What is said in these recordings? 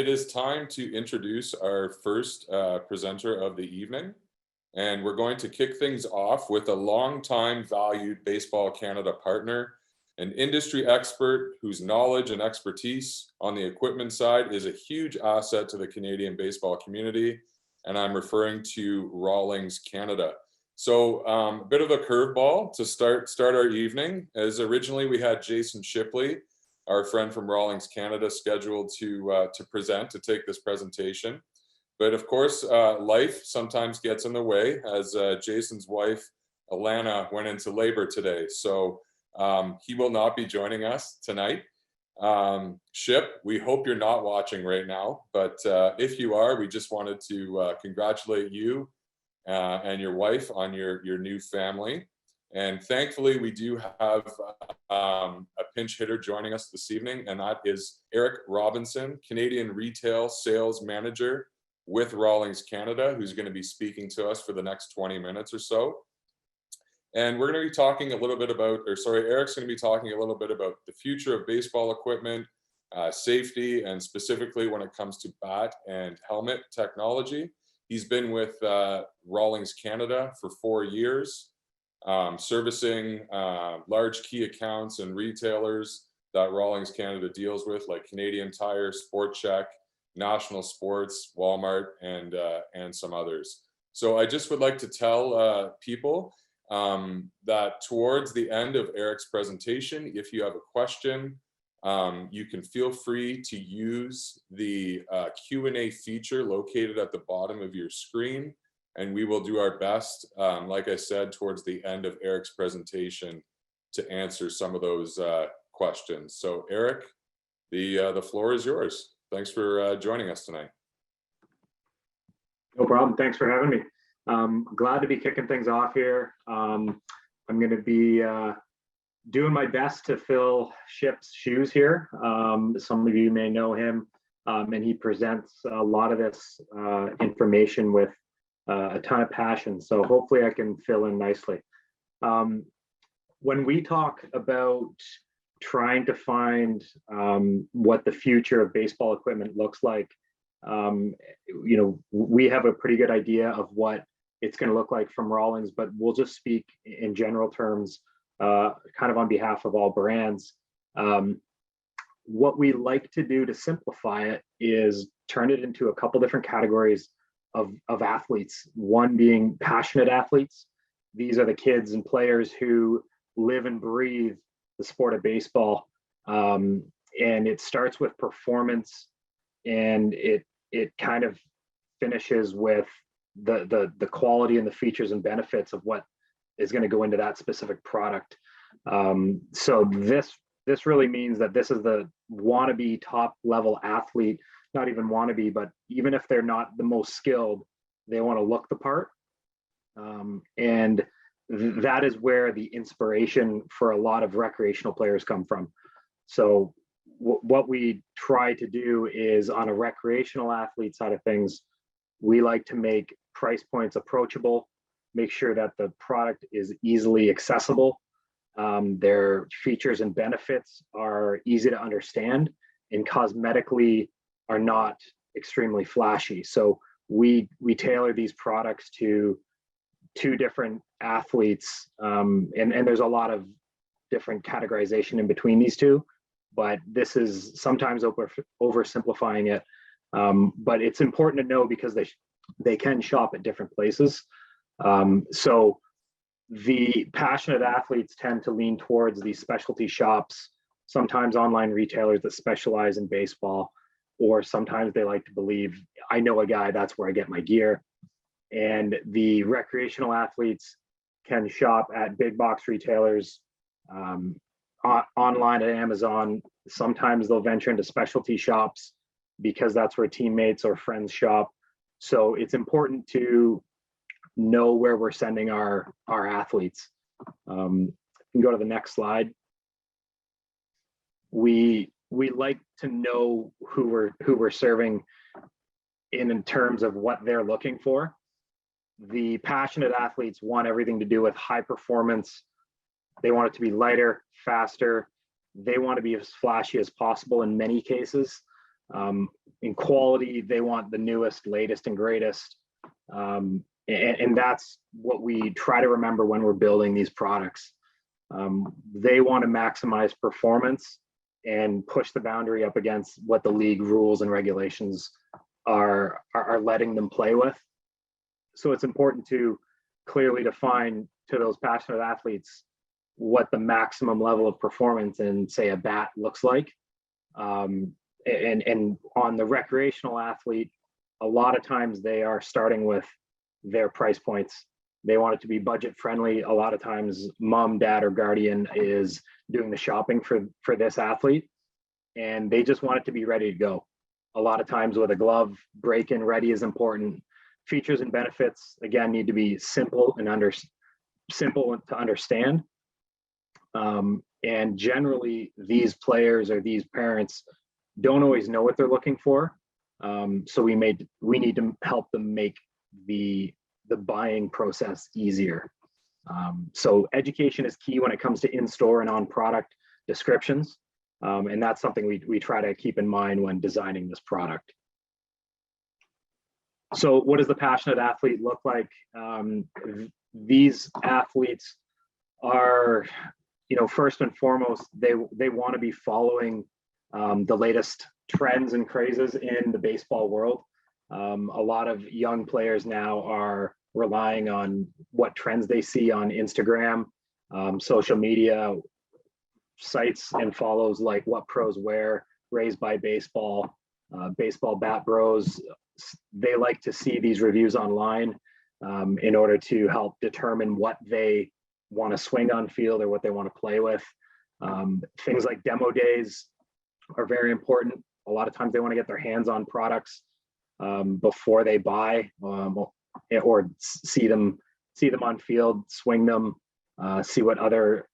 it is time to introduce our first presenter of the evening. And we're going to kick things off with a longtime valued Baseball Canada partner, an industry expert whose knowledge and expertise on the equipment side is a huge asset to the Canadian baseball community. And I'm referring to Rawlings Canada. So a bit of a curveball to start our evening, as originally we had Jason Shipley, our friend from Rawlings Canada, scheduled to take this presentation. But of course, life sometimes gets in the way, as Jason's wife, Alana, went into labor today. So he will not be joining us tonight. Ship, we hope you're not watching right now, but if you are, we just wanted to congratulate you and your wife on your new family. And thankfully, we do have a pinch hitter joining us this evening, and that is Eric Robinson, Canadian Retail Sales Manager with Rawlings Canada, who's going to be speaking to us for the next 20 minutes or so. And we're going to be talking a little bit about, Eric's going to be talking a little bit about the future of baseball equipment, safety, and specifically when it comes to bat and helmet technology. He's been with Rawlings Canada for 4 years, servicing large key accounts and retailers that Rawlings Canada deals with, like Canadian Tire, Sport Chek, National Sports, Walmart, and some others. So I just would like to tell people that towards the end of Eric's presentation, if you have a question, you can feel free to use the Q&A feature located at the bottom of your screen, and we will do our best, like I said, towards the end of Eric's presentation to answer some of those questions. So Eric, the floor is yours. Thanks for joining us tonight. No problem. Thanks for having me. Glad to be kicking things off here. I'm going to be doing my best to fill Ship's shoes here. Some of you may know him, and he presents a lot of this information with a ton of passion. So hopefully I can fill in nicely. When we talk about trying to find what the future of baseball equipment looks like, we have a pretty good idea of what it's going to look like from Rawlings, but we'll just speak in general terms, kind of on behalf of all brands. What we like to do to simplify it is turn it into a couple different categories of athletes. One being passionate athletes. These are the kids and players who live and breathe the sport of baseball. And it starts with performance, and it kind of finishes with the quality and the features and benefits of what is going to go into that specific product. So this really means that this is the wannabe top level athlete, not even wannabe, but even if they're not the most skilled, they want to look the part. And that is where the inspiration for a lot of recreational players come from. So what we try to do is, on a recreational athlete side of things, we like to make price points approachable, make sure that the product is easily accessible. Their features and benefits are easy to understand, and cosmetically are not extremely flashy. So we tailor these products to two different athletes, and there's a lot of different categorization in between these two, but this is sometimes oversimplifying it. But it's important to know because they can shop at different places. So the passionate athletes tend to lean towards these specialty shops, sometimes online retailers that specialize in baseball, or sometimes they like to believe, I know a guy, that's where I get my gear. And the recreational athletes can shop at big box retailers, online at Amazon. Sometimes they'll venture into specialty shops because that's where teammates or friends shop. So it's important to know where we're sending our athletes. You can go to the next slide. We like to know who we're serving in terms of what they're looking for. The passionate athletes want everything to do with high performance. They want it to be lighter, faster. They want to be as flashy as possible in many cases. In quality, they want the newest, latest, and greatest. And that's what we try to remember when we're building these products. They want to maximize performance and push the boundary up against what the league rules and regulations are letting them play with. So it's important to clearly define to those passionate athletes what the maximum level of performance in, say, a bat looks like. And on the recreational athlete, a lot of times they are starting with their price points. They want it to be budget friendly. A lot of times mom, dad, or guardian is doing the shopping for this athlete, and they just want it to be ready to go. A lot of times with a glove, break-in ready is important. Features and benefits, again, need to be simple to understand. And generally, these players or these parents don't always know what they're looking for. So we need to help them make the buying process easier. So education is key when it comes to in-store and on-product descriptions. And that's something we try to keep in mind when designing this product. So what does the passionate athlete look like? These athletes are, first and foremost, they want to be following the latest trends and crazes in the baseball world. A lot of young players now are relying on what trends they see on Instagram, social media sites and follows like What Pros Wear, Raised by Baseball, Baseball Bat Bros. They like to see these reviews online in order to help determine what they want to swing on field or what they want to play with. Things like demo days are very important. A lot of times they want to get their hands on products before they buy, or see them on field, swing them, see what other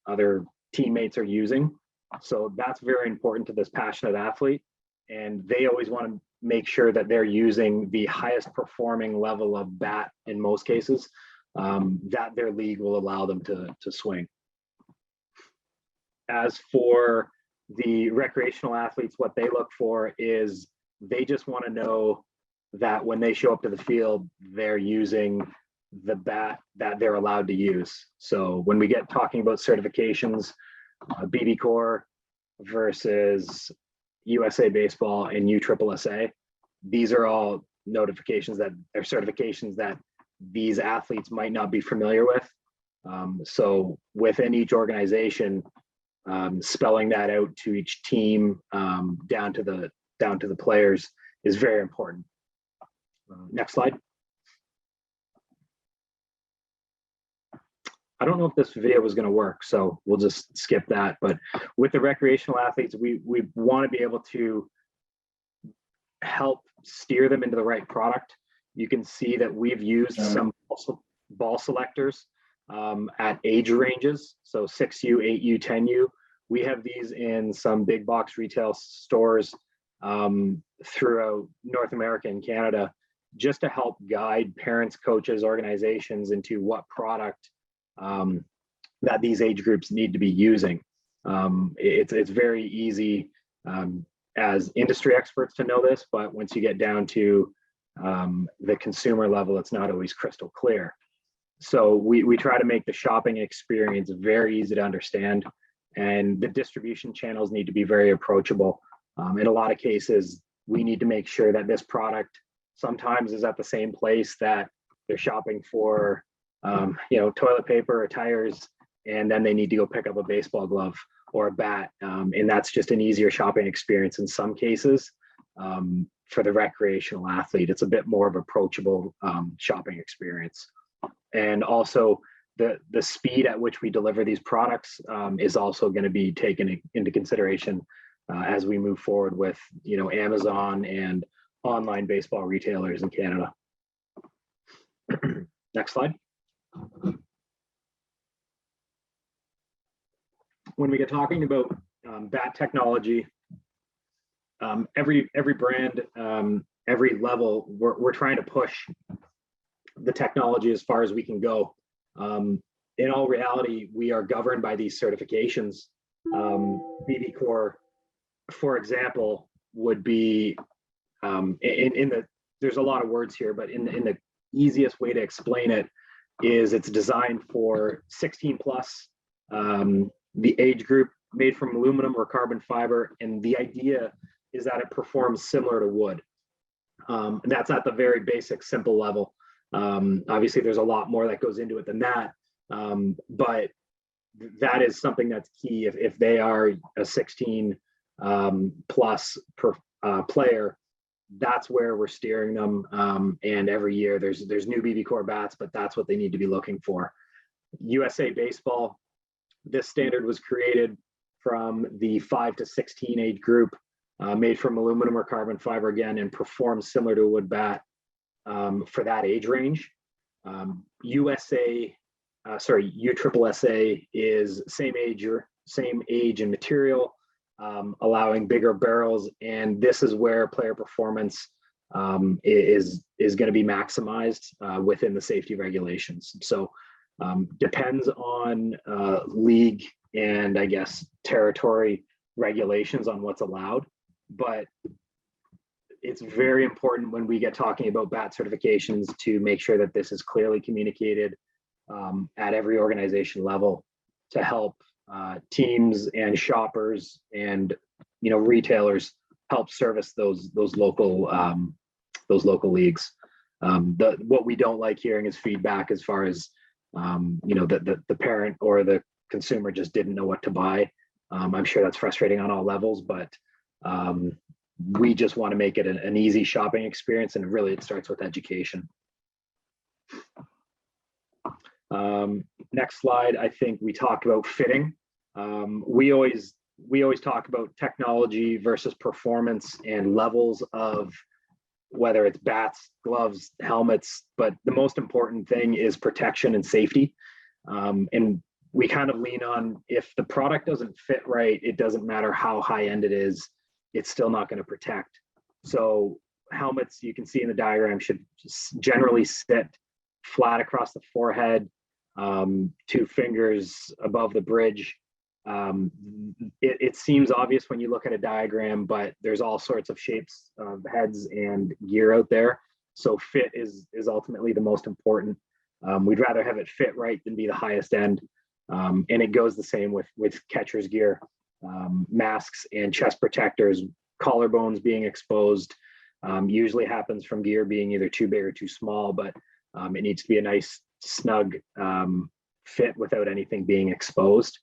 teammates are using. So that's very important to this passionate athlete. And they always want to make sure that they're using the highest performing level of bat in most cases that their league will allow them to swing. As for the recreational athletes, what they look for is they just want to know that when they show up to the field, they're using the bat that they're allowed to use. So when we get talking about certifications, BB Corps versus USA Baseball and USSSA, these are all notifications that are certifications that these athletes might not be familiar with. So within each organization, spelling that out to each team down to the players is very important. Next slide. I don't know if this video was going to work, so we'll just skip that. But with the recreational athletes, we want to be able to help steer them into the right product. You can see that we've used some ball selectors at age ranges, so 6U, 8U, 10U. We have these in some big box retail stores throughout North America and Canada, just to help guide parents, coaches, organizations into what product that these age groups need to be using. It's very easy as industry experts to know this, but once you get down to the consumer level, it's not always crystal clear. So we try to make the shopping experience very easy to understand, and the distribution channels need to be very approachable. In a lot of cases, we need to make sure that this product sometimes is at the same place that they're shopping for toilet paper or tires, and then they need to go pick up a baseball glove or a bat. And that's just an easier shopping experience in some cases. For the recreational athlete, it's a bit more of approachable shopping experience. And also the speed at which we deliver these products is also going to be taken into consideration as we move forward with Amazon and online baseball retailers in Canada. Next slide. When we get talking about bat technology, every brand, every level, we're trying to push the technology as far as we can go. In all reality, we are governed by these certifications. BB Corps, for example, would be in the, there's a lot of words here, but in the easiest way to explain it is it's designed for 16 plus, the age group, made from aluminum or carbon fiber. And the idea is that it performs similar to wood. And that's at the very basic, simple level. Obviously, there's a lot more that goes into it than that. But that is something that's key. If they are a 16 plus per player, that's where we're steering them. And every year there's new BB Core bats, but that's what they need to be looking for. USA Baseball, this standard was created from the 5 to 16 age group, made from aluminum or carbon fiber again, and performs similar to a wood bat for that age range. USSSA is same age and material, allowing bigger barrels, and this is where player performance is going to be maximized within the safety regulations. So depends on league and I guess territory regulations on what's allowed, but it's very important when we get talking about bat certifications to make sure that this is clearly communicated at every organization level to help teams and shoppers and retailers help service those local leagues. What we don't like hearing is feedback as far as the parent or the consumer just didn't know what to buy. I'm sure that's frustrating on all levels, but we just want to make it an easy shopping experience, and really it starts with education. Next slide, I think we talk about fitting. We always talk about technology versus performance and levels of whether it's bats, gloves, helmets, but the most important thing is protection and safety. And we kind of lean on, if the product doesn't fit right, it doesn't matter how high end it is, it's still not going to protect. So helmets, you can see in the diagram, should generally sit flat across the forehead, 2 fingers above the bridge. It seems obvious when you look at a diagram, but there's all sorts of shapes of heads and gear out there. So fit is ultimately the most important. We'd rather have it fit right than be the highest end. And it goes the same with catcher's gear, masks and chest protectors. Collarbones being exposed usually happens from gear being either too big or too small, but it needs to be a nice snug fit without anything being exposed.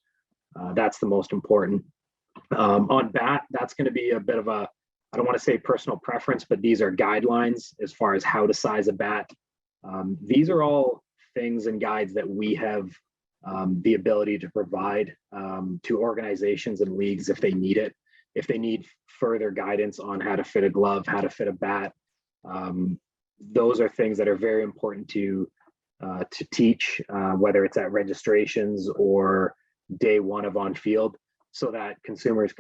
That's the most important. On bat, that's going to be a bit of a, I don't want to say personal preference, but these are guidelines as far as how to size a bat. These are all things and guides that we have the ability to provide to organizations and leagues if they need it. If they need further guidance on how to fit a glove, how to fit a bat, those are things that are very important to teach, whether it's at registrations or day one of on field, so that consumers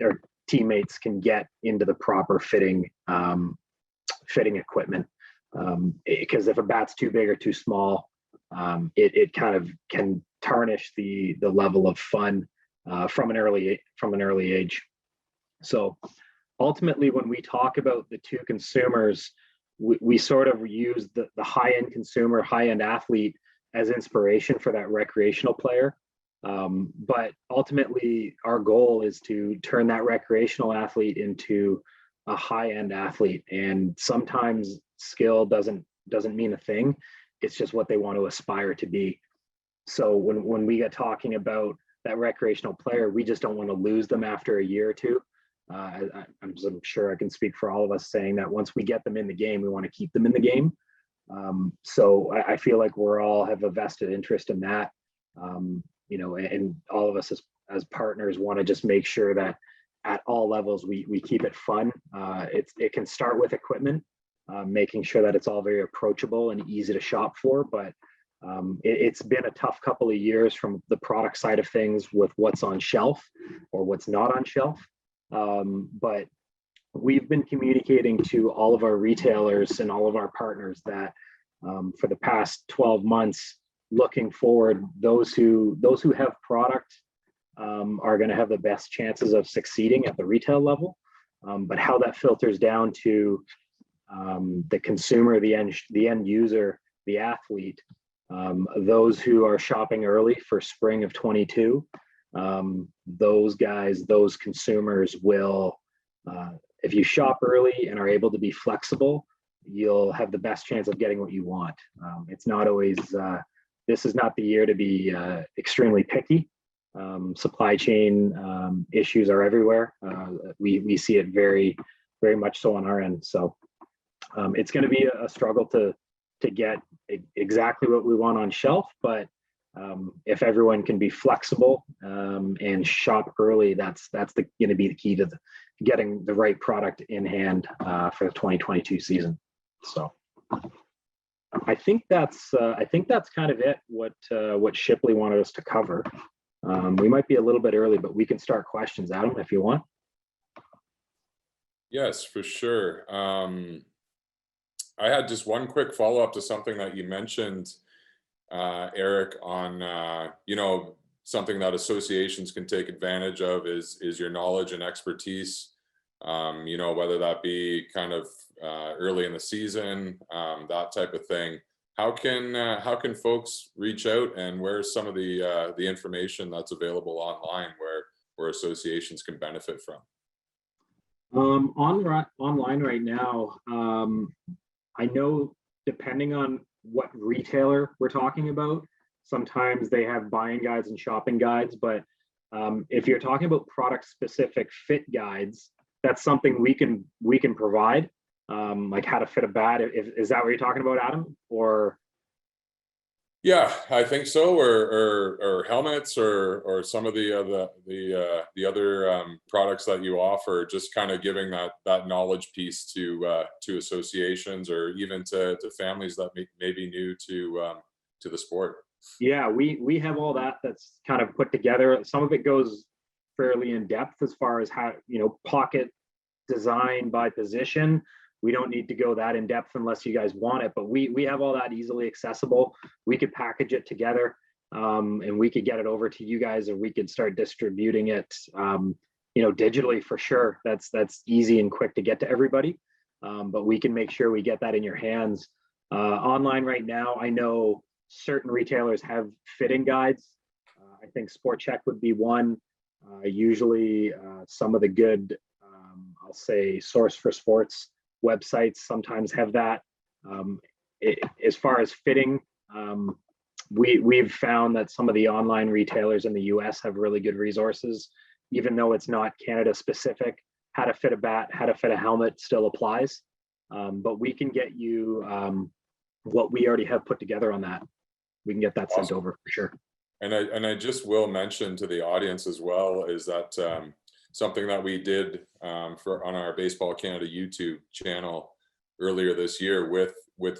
or teammates can get into the proper fitting equipment. Because if a bat's too big or too small, it kind of can tarnish the level of fun from an early age. So ultimately, when we talk about the two consumers, we sort of use the high-end consumer, high-end athlete as inspiration for that recreational player. But ultimately, our goal is to turn that recreational athlete into a high-end athlete. And sometimes skill doesn't mean a thing. It's just what they want to aspire to be. So when we get talking about that recreational player, we just don't want to lose them after a year or two. I'm sure I can speak for all of us saying that once we get them in the game, we want to keep them in the game. So I feel like we're all have a vested interest in that. And all of us as partners want to just make sure that at all levels we keep it fun. It can start with equipment, making sure that it's all very approachable and easy to shop for, but it's been a tough couple of years from the product side of things with what's on shelf or what's not on shelf. But we've been communicating to all of our retailers and all of our partners that for the past 12 months, looking forward, those who have product are going to have the best chances of succeeding at the retail level. But how that filters down to the consumer, the end user, the athlete, those who are shopping early for spring of 22, those guys, those consumers will, if you shop early and are able to be flexible, you'll have the best chance of getting what you want. It's not always, this is not the year to be extremely picky. Supply chain issues are everywhere. We see it very, very much so on our end. So it's going to be a struggle to get exactly what we want on shelf, but if everyone can be flexible and shop early, that's going to be the key to getting the right product in hand for the 2022 season. So I think that's kind of it. What Shipley wanted us to cover. We might be a little bit early, but we can start questions, Adam, if you want. Yes, for sure. I had just one quick follow-up to something that you mentioned, Eric, on something that associations can take advantage of is your knowledge and expertise. Whether that be kind of early in the season, that type of thing. How can folks reach out, and where's some of the information that's available online where associations can benefit from? Online right now, I know depending on what retailer we're talking about, sometimes they have buying guides and shopping guides, but if you're talking about product specific fit guides, that's something we can provide, like how to fit a bat. Is that what you're talking about, Adam? Or yeah, I think so, or helmets, or some of the other products that you offer. Just kind of giving that knowledge piece to associations, or even to families that may be new to the sport. Yeah, we have all that. That's kind of put together. Some of it goes fairly in depth as far as how, pocket design by position. We don't need to go that in depth unless you guys want it, but we have all that easily accessible. We could package it together, and we could get it over to you guys, or we could start distributing it, digitally for sure. That's easy and quick to get to everybody. But we can make sure we get that in your hands. Online right now, I know certain retailers have fitting guides. I think Sport Check would be one. Usually some of the good, I'll say, Source for Sports websites sometimes have that. As far as fitting, we've found that some of the online retailers in the US have really good resources, even though it's not Canada specific. How to fit a bat, how to fit a helmet still applies. But we can get you what we already have put together on that. We can get that sent over for sure. And I just will mention to the audience as well is that something that we did on our Baseball Canada YouTube channel earlier this year with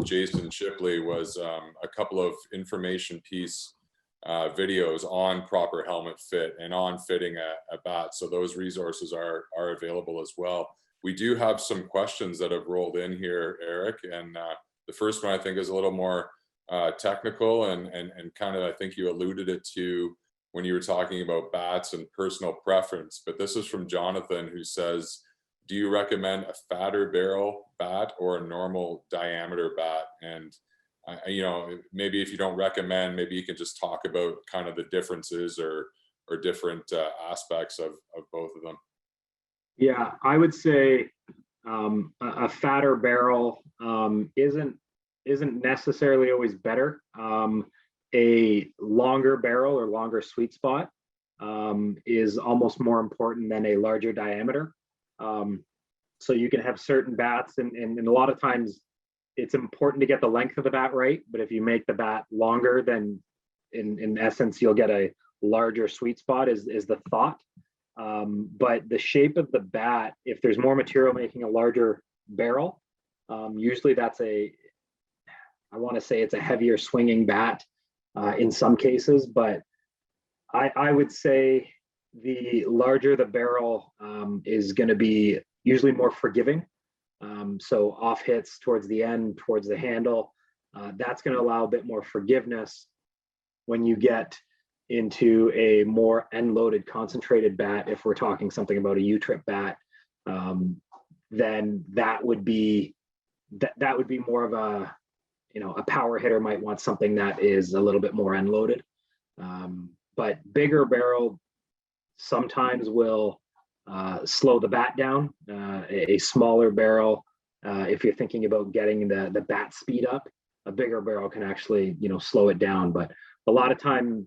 Jason Shipley was a couple of information piece videos on proper helmet fit and on fitting a bat. So those resources are available as well. We do have some questions that have rolled in here, Eric, and the first one I think is a little more technical and kind of, I think you alluded it to when you were talking about bats and personal preference, but this is from Jonathan, who says, do you recommend a fatter barrel bat or a normal diameter bat? And maybe if you don't recommend, maybe you can just talk about kind of the differences or different aspects of both of them. Yeah, I would say a fatter barrel isn't necessarily always better. A longer barrel or longer sweet spot is almost more important than a larger diameter. So you can have certain bats, and a lot of times it's important to get the length of the bat right. But if you make the bat longer, then in essence, you'll get a larger sweet spot is the thought. But the shape of the bat, if there's more material making a larger barrel, usually that's I want to say it's a heavier swinging bat in some cases, but I would say the larger the barrel is going to be usually more forgiving. So off hits towards the end, towards the handle, that's going to allow a bit more forgiveness. When you get into a more end-loaded concentrated bat, if we're talking something about a U-trip bat, then that would be more of a, a power hitter might want something that is a little bit more end loaded. But bigger barrel sometimes will slow the bat down. A smaller barrel, if you're thinking about getting the bat speed up, a bigger barrel can actually, slow it down. But a lot of time,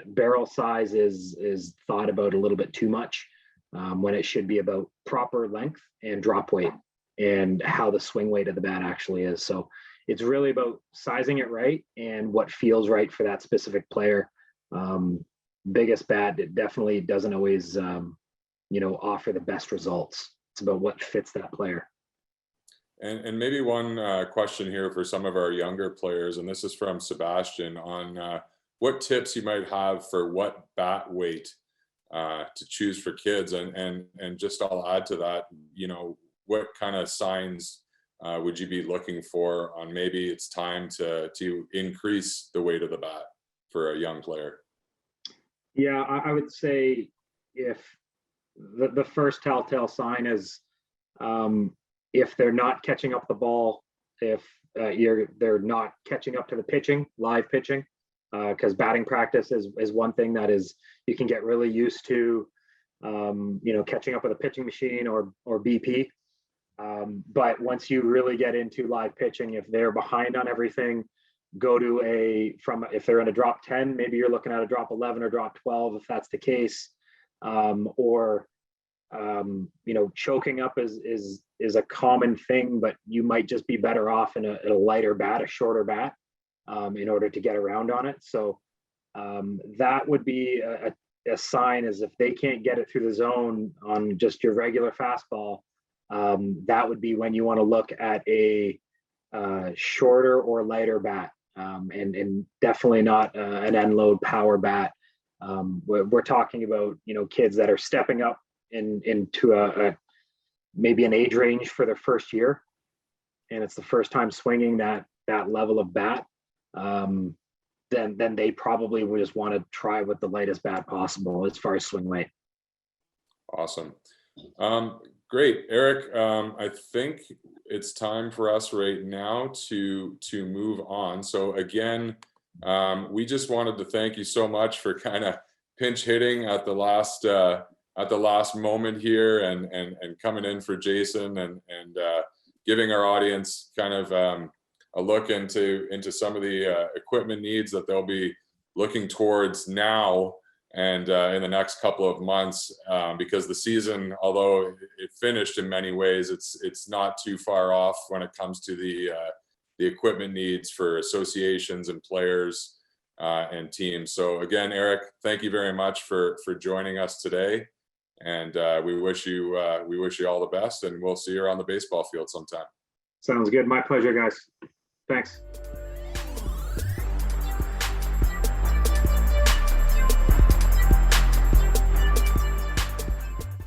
barrel size is thought about a little bit too much, when it should be about proper length and drop weight and how the swing weight of the bat actually is. So it's really about sizing it right and what feels right for that specific player. Biggest bat, it definitely doesn't always, offer the best results. It's about what fits that player. And maybe one question here for some of our younger players, and this is from Sebastian, on what tips you might have for what bat weight to choose for kids, and just I'll add to that, what kind of signs would you be looking for on maybe it's time to increase the weight of the bat for a young player? Yeah, I would say if the first telltale sign is if they're not catching up the ball, if they're not catching up to the pitching, live pitching, because batting practice is one thing that is you can get really used to, catching up with a pitching machine or BP. But once you really get into live pitching, if they're behind on everything, go to if they're in a drop 10, maybe you're looking at a drop 11 or drop 12, if that's the case. Choking up is a common thing, but you might just be better off in a lighter bat, a shorter bat, in order to get around on it. So that would be a sign, is if they can't get it through the zone on just your regular fastball, that would be when you want to look at a shorter or lighter bat, and definitely not an end load power bat. We're talking about, kids that are stepping up into maybe an age range for their first year, and it's the first time swinging that level of bat. Then they probably would just want to try with the lightest bat possible as far as swing weight. Awesome. Great, Eric. I think it's time for us right now to move on. So again, we just wanted to thank you so much for kind of pinch hitting at the last moment here, and coming in for Jason, and giving our audience kind of a look into some of the equipment needs that they'll be looking towards now and in the next couple of months, because the season, although it finished in many ways, it's not too far off when it comes to the equipment needs for associations and players and teams. So again, Eric, thank you very much for joining us today, and we wish you all the best, and we'll see you around the baseball field sometime. Sounds good. My pleasure, guys. Thanks.